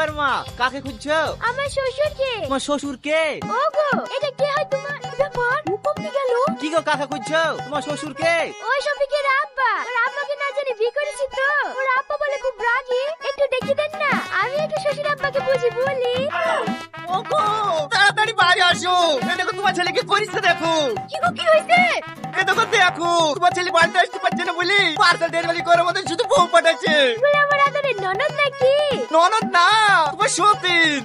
ব্যাপার মা, কাকে খুঁজছো? আমার শ্বশুরকে। তোমার শ্বশুরকে? ওগো, এটা কে হয় তোমার? ব্যাপার হুকুম দিয়ে গেল। কি গো, কাকে খুঁজছো? তোমার শ্বশুরকে? ওই শফিকের আব্বা। ওর আব্বাকে না জানি বিয়ে করেছি তো। ওর আব্বা বলে খুব রাগী, একটু দেখে দেন না। আমি একটু শ্বশুর আব্বাকে বুঝি বলি। ওগো, তাড়াতাড়ি বাড়ি আসো। এই দেখো তোমার ছেলে কি করিস দেখো। কি গো, কি হয়েছে? এই দেখো দেখো, তোমার ছেলে বাড়িতে আসতে পারছে না বলি পার্সেল ডেলিভারি করার মতো শুধু বউ পাঠাচ্ছে। বলে আমার আদরের ননদ নাকি? ননদ না, তোমার সতীন।